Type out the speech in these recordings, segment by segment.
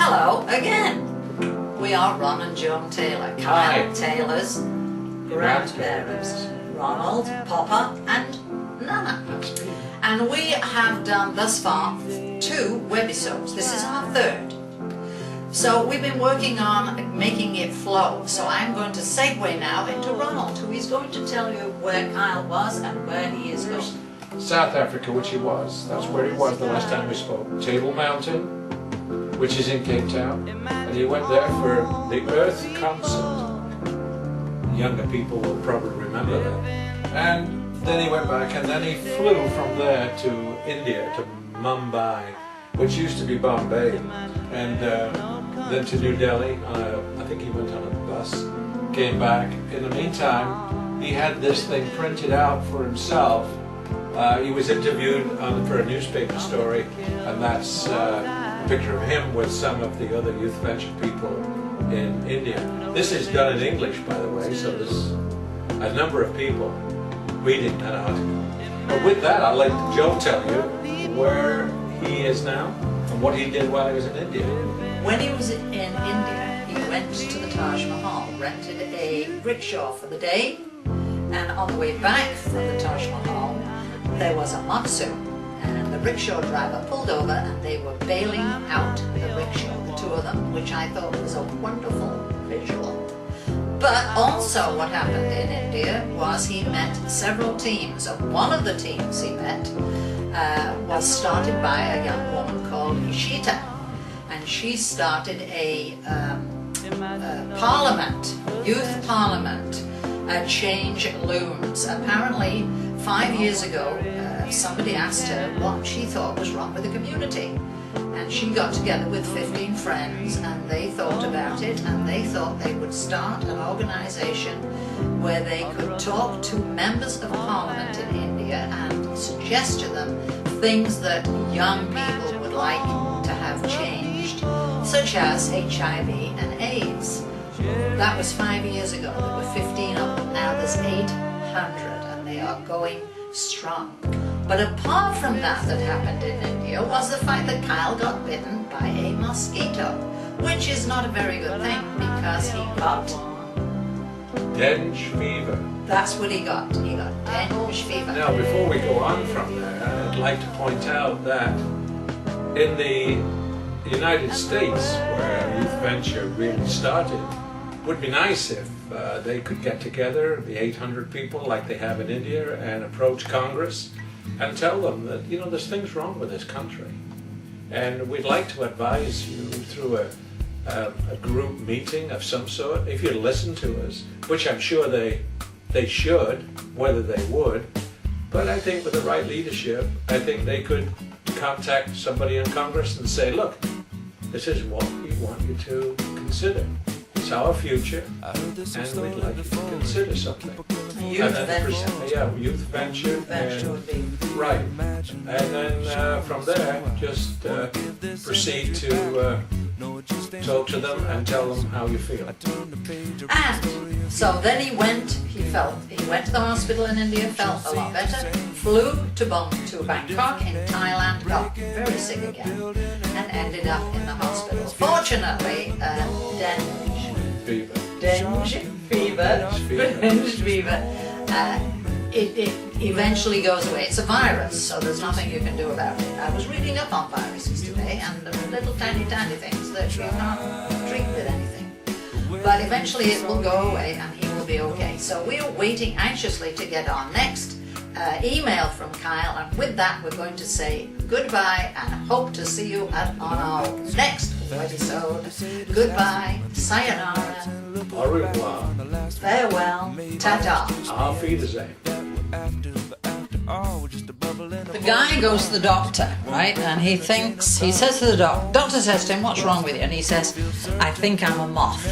Hello again. We are Ron and Joan Taylor, Kyle Taylor's grandparents, Ronald, Papa and Nana. And we have done thus far 2 webisodes. This is our 3rd. So we've been working on making it flow. So I'm going to segue now into Ronald, who is going to tell you where Kyle was and where he is going. South Africa, which he was. That's where he was the last time we spoke. Table Mountain, which is in Cape Town. And he went there for the Earth concert. Younger people will probably remember that. And then he went back and then he flew from there to India, to Mumbai, which used to be Bombay, and then to New Delhi. I think he went on a bus, came back. In the meantime, he had this thing printed out for himself. He was interviewed for a newspaper story, and that's a picture of him with some of the other Youth Venture people in India. This is done in English, by the way, so there's a number of people reading that article. But with that, I'll let Joe tell you where he is now and what he did while he was in India. When he was in India, he went to the Taj Mahal, rented a rickshaw for the day, and on the way back from the Taj Mahal, there was a monsoon, and the rickshaw driver pulled over and they were bailing out the rickshaw, the 2 of them, which I thought was a wonderful visual. But also what happened in India was he met several teams, and one of the teams he met was started by a young woman called Ishita, and she started a parliament, youth parliament, Change Looms. Apparently 5 years ago somebody asked her what she thought was wrong with the community, and she got together with 15 friends and they thought about it, and they thought they would start an organisation where they could talk to members of parliament in India and suggest to them things that young people would like to have changed, such as HIV and AIDS. That was 5 years ago. There were 15 of them. Now there's 800 and they are going strong. But apart from that happened in India was the fact that Kyle got bitten by a mosquito, which is not a very good thing because he got dengue fever. That's what he got. He got dengue fever. Now, before we go on from there, I'd like to point out that in the United States, where Youth Venture really started, it would be nice if they could get together, the 800 people like they have in India, and approach Congress and tell them that, you know, there's things wrong with this country. And we'd like to advise you through a group meeting of some sort, if you listen to us, which I'm sure they should, whether they would. But I think with the right leadership, I think they could contact somebody in Congress and say, look, this is what we want you to consider. It's our future, and we'd like you to consider something. Youth Venture. Yeah, Youth Venture. Venture would be. Right. And then from there, just proceed to talk to them and tell them how you feel. And so then he went to the hospital in India, felt a lot better, flew to Bangkok in Thailand, got very sick again, and ended up in the hospital. Fortunately, dengue fever, it eventually goes away. It's a virus, so there's nothing you can do about it. I was reading up on viruses today, and there are little tiny things that you can't treat with anything. But eventually it will go away and he will be okay. So we are waiting anxiously to get our next email from Kyle, and with that we're going to say goodbye and hope to see you on our next episode. Goodbye, sayonara, Au revoir. farewell, ta-ta. Auf Wiedersehen. The guy goes to the doctor, right, and he says to the doctor says to him, what's wrong with you? And he says, I think I'm a moth.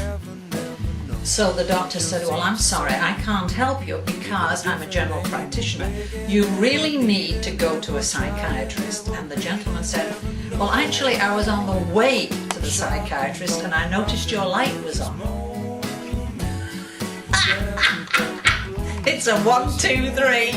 So the doctor said, well, I'm sorry, I can't help you because I'm a general practitioner. You really need to go to a psychiatrist. And the gentleman said, well, actually, I was on the way to the psychiatrist and I noticed your light was on. It's a 1, 2, 3.